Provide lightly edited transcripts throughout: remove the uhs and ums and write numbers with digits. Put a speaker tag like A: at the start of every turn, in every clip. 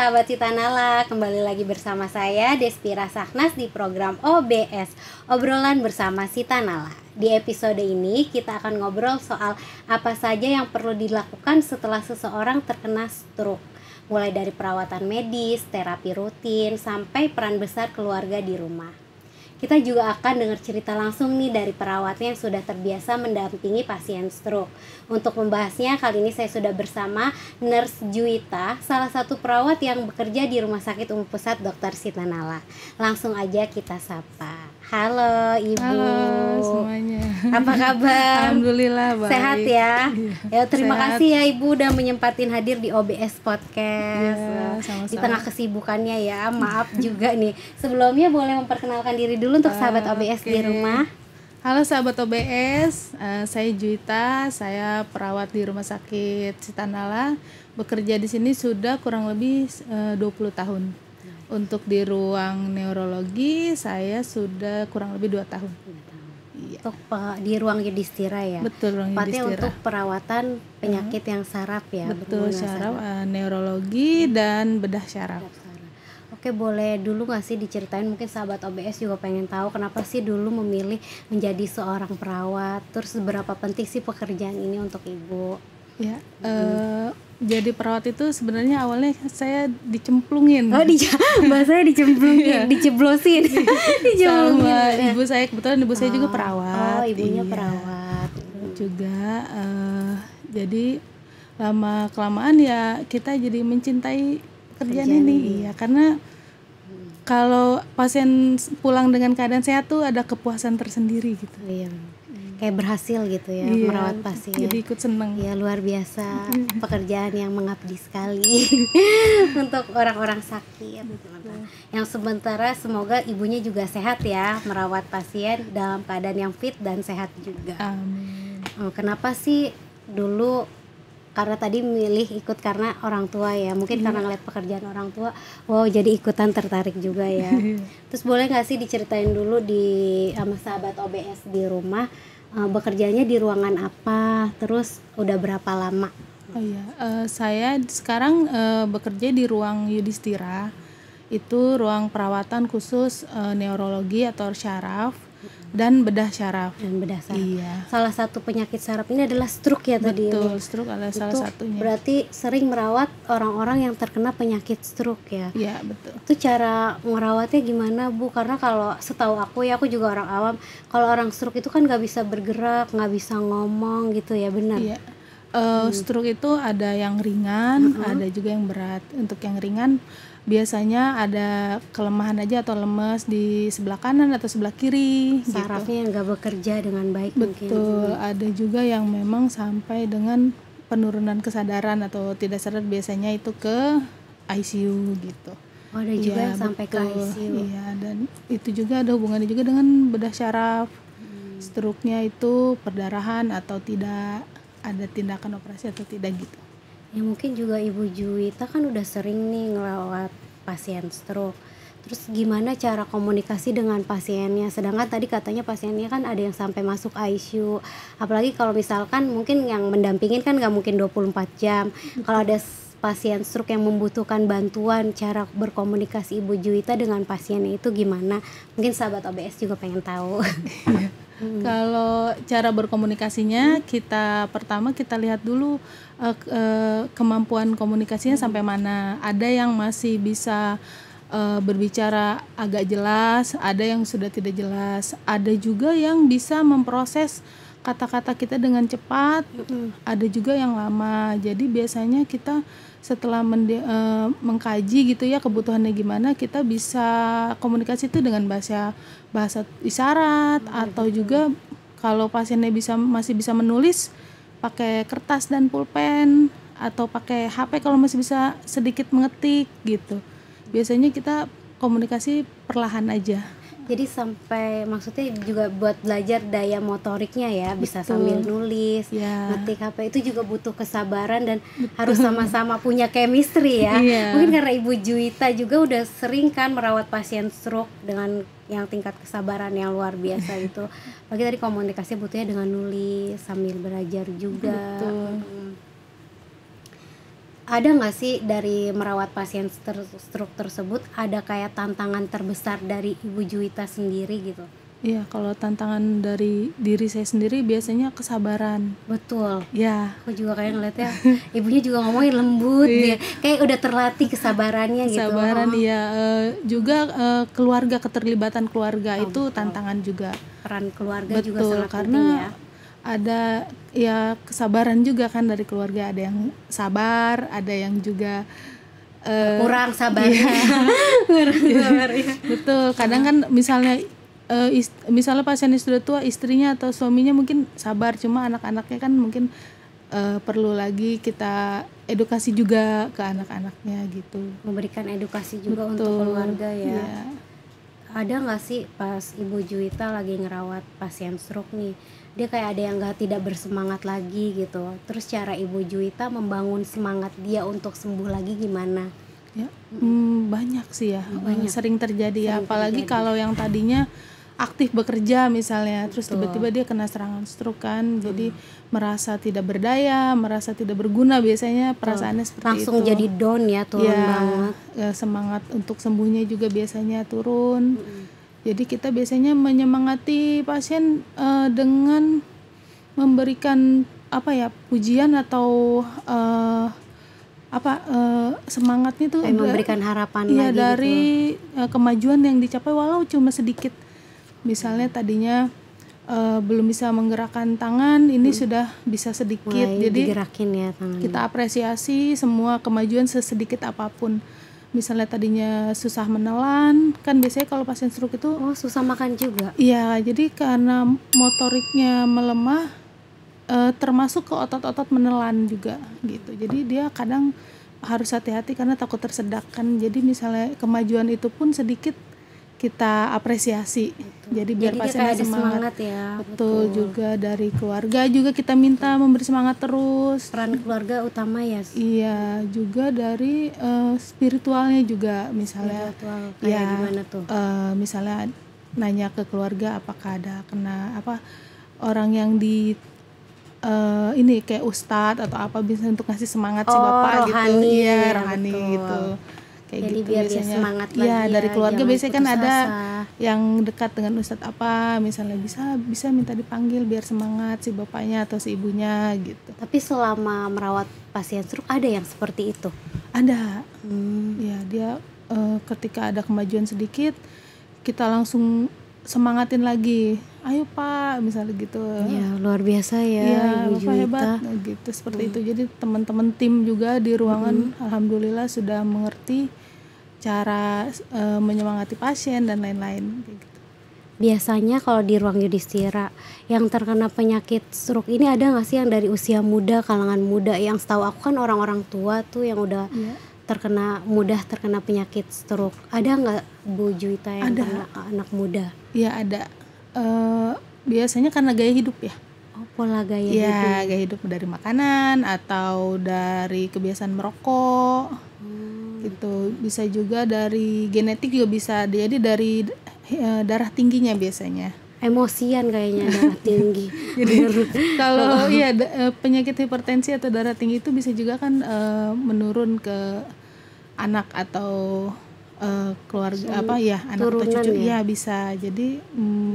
A: sahabat Citanala, kembali lagi bersama saya Despira Sahnas di program OBS, obrolan bersama Citanala. Di episode ini kita akan ngobrol soal apa saja yang perlu dilakukan setelah seseorang terkena stroke. Mulai dari perawatan medis, terapi rutin, sampai peran besar keluarga di rumah. Kita juga akan dengar cerita langsung nih dari perawatnya yang sudah terbiasa mendampingi pasien stroke. Untuk membahasnya, kali ini saya sudah bersama Nurse Juwita, salah satu perawat yang bekerja di Rumah Sakit Umum Pusat Dr. Citanala. Langsung aja kita sapa. Halo Ibu.
B: Halo semuanya.
A: Apa kabar?
B: Alhamdulillah baik.
A: Sehat ya? Ya, terima
B: Sehat.
A: kasih ya Ibu udah menyempatin hadir di OBS Podcast.
B: Ya, sama-sama.
A: Di tengah kesibukannya ya, maaf juga nih. Sebelumnya boleh memperkenalkan diri dulu untuk sahabat OBS di rumah.
B: Halo sahabat OBS, saya Juwita, saya perawat di Rumah Sakit Citanala. Bekerja di sini sudah kurang lebih 20 tahun. Untuk di ruang neurologi saya sudah kurang lebih 2 tahun. Iya.
A: Untuk di ruang yudhistira ya.
B: Betul, ruang
A: Tepatnya
B: yudhistira.
A: untuk perawatan penyakit yang saraf ya.
B: Betul,
A: berhubungan
B: syaraf, neurologi dan bedah syaraf.
A: Oke, boleh dulu nggak sih diceritain, mungkin sahabat OBS juga pengen tahu kenapa sih dulu memilih menjadi seorang perawat, terus seberapa penting sih pekerjaan ini untuk Ibu?
B: Ya, jadi perawat itu sebenarnya awalnya saya dicemplungin.
A: Oh, bahasanya dicemplungin, diceblosin.
B: Sama ibu saya, kebetulan ibu saya juga perawat.
A: Oh, ibunya
B: Iya.
A: perawat.
B: Juga jadi lama kelamaan ya kita jadi mencintai kerjaan ini. Iya, karena kalau pasien pulang dengan keadaan sehat tuh ada kepuasan tersendiri gitu.
A: Iya. Kayak berhasil gitu ya,
B: Iya,
A: merawat pasien.
B: jadi ikut seneng.
A: Ya, luar biasa, pekerjaan yang mengabdi sekali untuk orang-orang sakit. Yang sementara semoga ibunya juga sehat ya, merawat pasien dalam keadaan yang fit dan sehat juga.
B: Amin.
A: Kenapa sih dulu, karena tadi milih ikut karena orang tua ya, mungkin karena ngeliat pekerjaan orang tua, wow jadi ikutan tertarik juga ya. Terus boleh nggak sih diceritain dulu sama sahabat OBS di rumah, bekerjanya di ruangan apa, terus udah berapa lama?
B: Oh iya, saya sekarang bekerja di ruang yudhistira. Itu ruang perawatan khusus neurologi atau syaraf dan bedah syaraf.
A: Dan bedah saraf.
B: Iya.
A: Salah satu penyakit saraf ini adalah stroke ya tadi.
B: Betul, stroke adalah salah
A: Itu
B: satunya.
A: berarti sering merawat orang-orang yang terkena penyakit stroke ya.
B: Iya, betul.
A: Itu cara merawatnya gimana Bu? Karena kalau setahu aku ya, aku juga orang awam, kalau orang stroke itu kan nggak bisa bergerak, nggak bisa ngomong gitu ya, benar?
B: Iya. Stroke itu ada yang ringan, ada juga yang berat. Untuk yang ringan biasanya ada kelemahan aja atau lemes di sebelah kanan atau sebelah kiri.
A: Sarafnya yang nggak bekerja dengan baik mungkin.
B: Betul, ada juga yang memang sampai dengan penurunan kesadaran atau tidak sadar, biasanya itu ke ICU gitu.
A: Oh, ada juga
B: Iya,
A: yang sampai ke
B: betul.
A: ICU.
B: Iya, dan itu juga ada hubungannya juga dengan bedah syaraf. Stroke-nya itu perdarahan atau tidak, ada tindakan operasi atau tidak gitu.
A: Ya mungkin juga Ibu Juwita kan udah sering nih ngelawat pasien stroke. Terus gimana cara komunikasi dengan pasiennya? Sedangkan tadi katanya pasiennya kan ada yang sampai masuk ICU. Apalagi kalau misalkan mungkin yang mendampingin kan nggak mungkin 24 jam. Kalau ada pasien stroke yang membutuhkan bantuan, cara berkomunikasi Ibu Juwita dengan pasiennya itu gimana? Mungkin sahabat OBS juga pengen tahu.
B: Kalau cara berkomunikasinya, pertama kita lihat dulu kemampuan komunikasinya sampai mana. Ada yang masih bisa berbicara agak jelas, ada yang sudah tidak jelas, ada juga yang bisa memproses kata-kata kita dengan cepat, ada juga yang lama. Jadi biasanya kita setelah mengkaji gitu ya kebutuhannya gimana, kita bisa komunikasi itu dengan bahasa isyarat, atau juga kalau pasiennya masih bisa menulis pakai kertas dan pulpen, atau pakai HP kalau masih bisa sedikit mengetik gitu. Biasanya kita komunikasi perlahan aja.
A: Jadi sampai maksudnya juga buat belajar daya motoriknya ya, bisa sambil nulis, ngetik HP, itu juga butuh kesabaran dan harus sama-sama punya chemistry ya. Mungkin karena Ibu Juwita juga udah sering kan merawat pasien stroke dengan yang tingkat kesabaran yang luar biasa itu. Bagi tadi komunikasi butuhnya dengan nulis sambil belajar juga. ada nggak sih dari merawat pasien stroke tersebut ada kayak tantangan terbesar dari Ibu Juwita sendiri gitu?
B: Iya, kalau tantangan dari diri saya sendiri biasanya kesabaran.
A: Betul.
B: Ya,
A: Aku juga kayak ngeliatnya ibunya juga ngomongin lembut dia. Kayak udah terlatih kesabarannya gitu.
B: kesabaran ya, juga keluarga, keterlibatan keluarga itu
A: betul.
B: tantangan juga.
A: Peran keluarga juga
B: Betul,
A: sangat
B: karena
A: penting ya.
B: ada ya kesabaran juga kan dari keluarga, ada yang sabar, ada yang juga
A: Kurang sabarnya. Kurang sabarnya.
B: betul. Kadang kan misalnya misalnya pasien sudah tua, istrinya atau suaminya mungkin sabar, cuma anak-anaknya kan mungkin perlu lagi kita edukasi juga ke anak-anaknya gitu.
A: Memberikan edukasi juga
B: Betul.
A: untuk keluarga ya.
B: Iya.
A: Ada nggak sih pas Ibu Juwita lagi ngerawat pasien stroke nih, dia kayak ada yang nggak tidak bersemangat lagi gitu, terus cara Ibu Juwita membangun semangat dia untuk sembuh lagi gimana?
B: Ya, banyak sih ya,
A: Banyak.
B: sering terjadi ya,
A: Sering
B: apalagi
A: terjadi.
B: kalau yang tadinya aktif bekerja misalnya, terus
A: Betul.
B: tiba-tiba dia kena serangan stroke kan, jadi merasa tidak berdaya, merasa tidak berguna, biasanya perasaannya seperti
A: Langsung
B: itu.
A: jadi down ya, turun
B: Ya,
A: banget.
B: semangat untuk sembuhnya juga biasanya turun. Jadi kita biasanya menyemangati pasien dengan memberikan apa ya, pujian atau semangatnya tuh
A: Kayak memberikan harapan
B: iya,
A: lagi
B: dari
A: gitu.
B: kemajuan yang dicapai walau cuma sedikit. Misalnya tadinya belum bisa menggerakkan tangan, ini sudah bisa sedikit.
A: Mulai
B: Jadi
A: digerakin ya tangannya.
B: kita apresiasi semua kemajuan sesedikit apapun. Misalnya tadinya susah menelan, kan biasanya kalau pasien stroke itu
A: Oh, susah makan juga.
B: iya, jadi karena motoriknya melemah, termasuk ke otot-otot menelan juga gitu. Jadi dia kadang harus hati-hati karena takut tersedak kan. Jadi misalnya kemajuan itu pun sedikit kita apresiasi. Jadi biar
A: Jadi dia
B: pasiennya
A: kayak ada
B: semangat.
A: semangat ya.
B: Betul, juga dari keluarga juga kita minta memberi semangat terus.
A: Peran keluarga utama ya.
B: Iya, juga dari spiritualnya juga, misalnya
A: Spiritual kayak
B: ya,
A: gimana tuh?
B: misalnya nanya ke keluarga apakah ada kena orang yang di ini kayak ustadz atau apa bisa untuk ngasih semangat si bapak gitu.
A: Rohani,
B: Iya,
A: ya,
B: rohani
A: betul.
B: gitu. Kayak
A: Jadi
B: gitu
A: biar dia
B: biasanya.
A: semangat
B: Iya,
A: lagi
B: dari
A: ya,
B: keluarga
A: jangan
B: biasanya kan
A: putus
B: ada
A: asa.
B: yang dekat dengan ustadz apa, misalnya bisa minta dipanggil biar semangat si bapaknya atau si ibunya gitu.
A: Tapi selama merawat pasien stroke ada yang seperti itu?
B: Ada. Ya, dia ketika ada kemajuan sedikit kita langsung semangatin lagi, ayo pak, misalnya gitu.
A: Ya luar biasa ya,
B: Iya,
A: Ibu
B: bapak
A: Juwita.
B: hebat, nah, gitu seperti itu. Jadi teman-teman tim juga di ruangan alhamdulillah sudah mengerti cara menyemangati pasien dan lain-lain kayak gitu.
A: Biasanya kalau di ruang Yudhistira yang terkena penyakit stroke ini ada nggak sih yang dari usia muda, kalangan muda? Yang setahu aku kan orang-orang tua tuh yang udah
B: Iya.
A: mudah terkena penyakit stroke. Ada nggak Bu Juwita yang
B: Ada.
A: kena anak muda?
B: Iya, ada. Biasanya karena gaya hidup ya.
A: Oh, pola gaya hidup.
B: Iya, gaya hidup dari makanan atau dari kebiasaan merokok. Gitu. Bisa juga dari genetik juga bisa. Jadi dari darah tingginya biasanya.
A: Emosian kayaknya darah tinggi.
B: Jadi kalau iya penyakit hipertensi atau darah tinggi itu bisa juga kan menurun ke anak atau keluarga anak atau
A: turunan
B: cucu
A: ya?
B: ya bisa. Jadi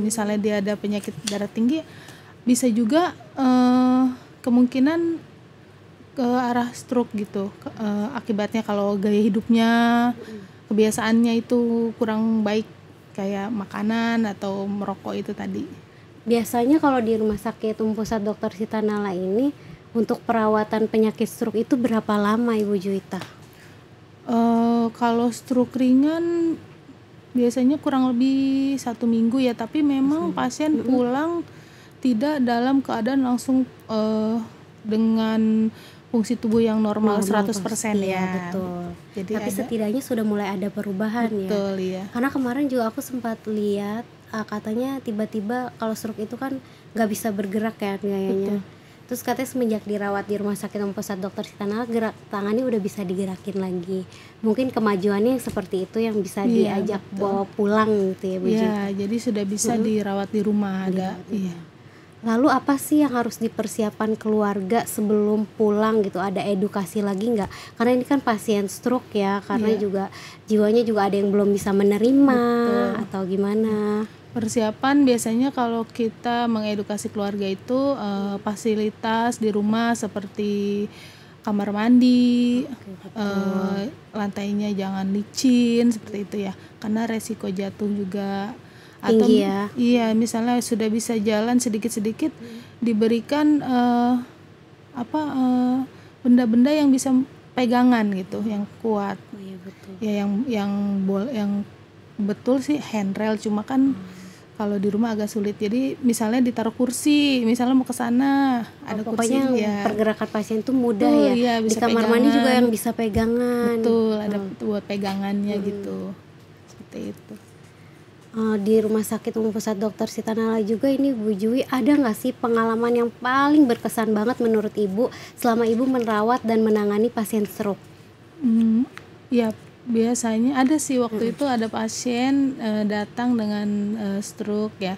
B: misalnya dia ada penyakit darah tinggi bisa juga kemungkinan ke arah stroke gitu. Akibatnya kalau gaya hidupnya, kebiasaannya itu kurang baik kayak makanan atau merokok itu tadi.
A: Biasanya kalau di Rumah Sakit Pusat Dr. Sitanala ini untuk perawatan penyakit stroke itu berapa lama Ibu Juwita?
B: Kalau stroke ringan biasanya kurang lebih 1 minggu ya, tapi memang pasien pulang tidak dalam keadaan langsung dengan fungsi tubuh yang normal 100%
A: pasti,
B: ya.
A: betul.
B: Jadi
A: Tapi setidaknya sudah mulai ada perubahan ya.
B: betul ya.
A: Karena kemarin juga aku sempat lihat katanya tiba-tiba kalau stroke itu kan nggak bisa bergerak ya kayaknya. Terus katanya semenjak dirawat di Rumah Sakit Pusat Dr. Sitanala gerak tangannya udah bisa digerakin lagi. Mungkin kemajuannya yang seperti itu yang bisa
B: Iya,
A: diajak bawa pulang gitu ya Bu Juwita.
B: Ya, jadi sudah bisa dirawat di rumah ada. Iya.
A: Lalu apa sih yang harus dipersiapkan keluarga sebelum pulang gitu? Ada edukasi lagi nggak? Karena ini kan pasien stroke ya, karena juga jiwanya juga ada yang belum bisa menerima. Betul. Atau gimana?
B: Persiapan biasanya kalau kita mengedukasi keluarga itu fasilitas di rumah seperti kamar mandi, lantainya jangan licin seperti itu ya, karena resiko jatuh juga. Atau
A: tinggi ya.
B: Iya, misalnya sudah bisa jalan sedikit-sedikit diberikan benda-benda yang bisa pegangan gitu, yang kuat.
A: Iya betul.
B: Ya yang betul sih handrail, cuma kan kalau di rumah agak sulit. Jadi misalnya ditaruh kursi, misalnya mau ke sana ada
A: pokoknya
B: kursi ya.
A: Pergerakan pasien tuh mudah ya.
B: Iya,
A: di kamar mandi juga yang bisa pegangan.
B: Betul, ada buat pegangannya gitu. Seperti itu.
A: Di Rumah Sakit Umum Pusat Dr. Sita Nala juga ini Bu Jui, ada nggak sih pengalaman yang paling berkesan banget menurut Ibu selama Ibu merawat dan menangani pasien stroke?
B: Ya biasanya ada sih, waktu itu ada pasien datang dengan stroke ya,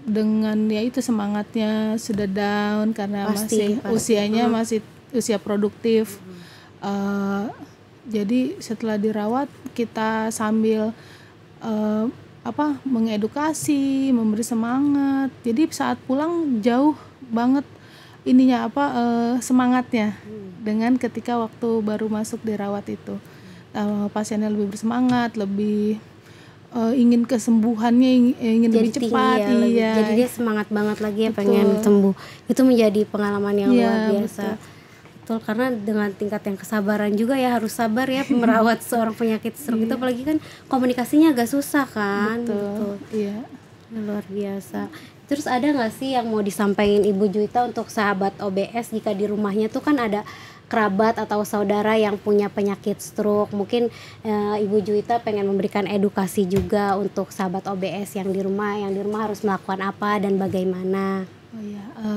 B: dengan ya itu semangatnya sudah down karena pasti. Usianya masih usia produktif. Jadi setelah dirawat kita sambil mengedukasi, memberi semangat. Jadi saat pulang jauh banget ininya semangatnya dengan ketika waktu baru masuk dirawat itu. Pasiennya lebih bersemangat, lebih ingin kesembuhannya ingin
A: jadi
B: lebih cepat
A: ya, jadi dia semangat banget lagi ya. Betul. Pengen sembuh. Itu menjadi pengalaman yang luar biasa. Betul, karena dengan tingkat yang kesabaran juga ya, harus sabar ya merawat seorang penyakit stroke itu, apalagi kan komunikasinya agak susah kan. Betul.
B: Iya.
A: Luar biasa. Terus ada nggak sih yang mau disampaikan Ibu Juwita untuk sahabat OBS jika di rumahnya tuh kan ada kerabat atau saudara yang punya penyakit stroke? Mungkin Ibu Juwita pengen memberikan edukasi juga untuk sahabat OBS yang di rumah harus melakukan apa dan bagaimana.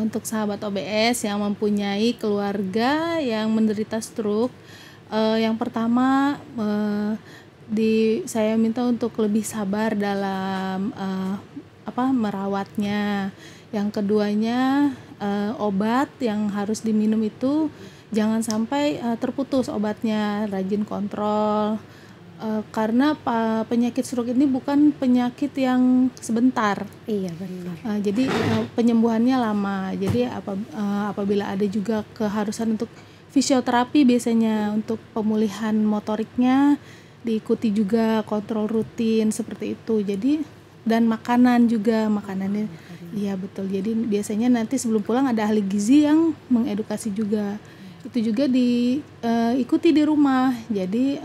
B: Untuk sahabat OBS yang mempunyai keluarga yang menderita stroke, yang pertama saya minta untuk lebih sabar dalam merawatnya. Yang keduanya, obat yang harus diminum itu jangan sampai terputus obatnya, rajin kontrol. Karena penyakit stroke ini bukan penyakit yang sebentar.
A: Iya benar.
B: Jadi penyembuhannya lama. Jadi apabila ada juga keharusan untuk fisioterapi biasanya untuk pemulihan motoriknya, diikuti juga kontrol rutin seperti itu. Jadi dan makanan juga, makanannya iya betul. Jadi biasanya nanti sebelum pulang ada ahli gizi yang mengedukasi juga. Itu juga diikuti di rumah. Jadi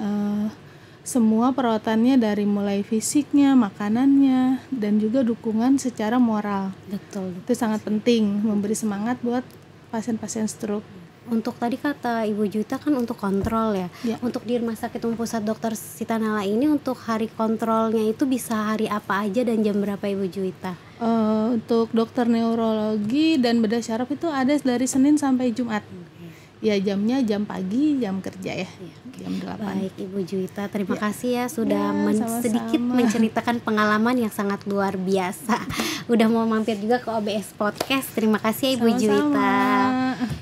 B: semua perawatannya dari mulai fisiknya, makanannya, dan juga dukungan secara moral.
A: Betul.
B: Itu sangat penting, memberi semangat buat pasien-pasien stroke.
A: Untuk tadi kata Ibu Juwita kan untuk kontrol ya. Untuk di Rumah Sakit Umum Pusat Dr. Sita Nala ini untuk hari kontrolnya itu bisa hari apa aja dan jam berapa Ibu Juwita?
B: Untuk dokter neurologi dan bedah syaraf itu ada dari Senin sampai Jumat. Ya jamnya jam pagi, jam kerja ya. Jam 8.
A: Baik Ibu Juwita, terima kasih ya sudah sedikit menceritakan pengalaman yang sangat luar biasa. Udah mau mampir juga ke OBS Podcast. Terima kasih ya Ibu Juwita.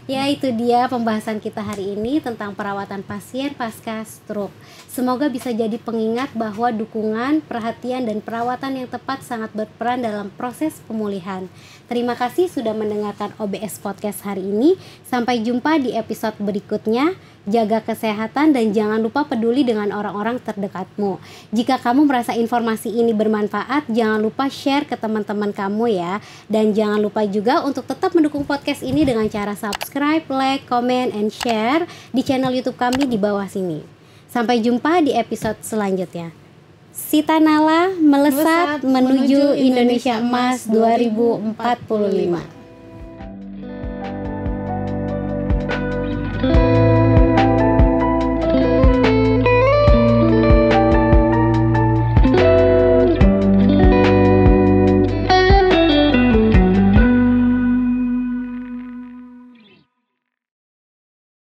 A: Ya itu dia pembahasan kita hari ini tentang perawatan pasien pasca stroke. Semoga bisa jadi pengingat bahwa dukungan, perhatian dan perawatan yang tepat sangat berperan dalam proses pemulihan. Terima kasih sudah mendengarkan OBS Podcast hari ini. Sampai jumpa di episode berikutnya. Jaga kesehatan dan jangan lupa peduli dengan orang-orang terdekatmu. Jika kamu merasa informasi ini bermanfaat, jangan lupa share ke teman-teman kamu ya. Dan jangan lupa juga untuk tetap mendukung podcast ini dengan cara subscribe, like, comment, and share di channel YouTube kami di bawah sini. Sampai jumpa di episode selanjutnya. Sita Nala melesat menuju Indonesia Emas 2045.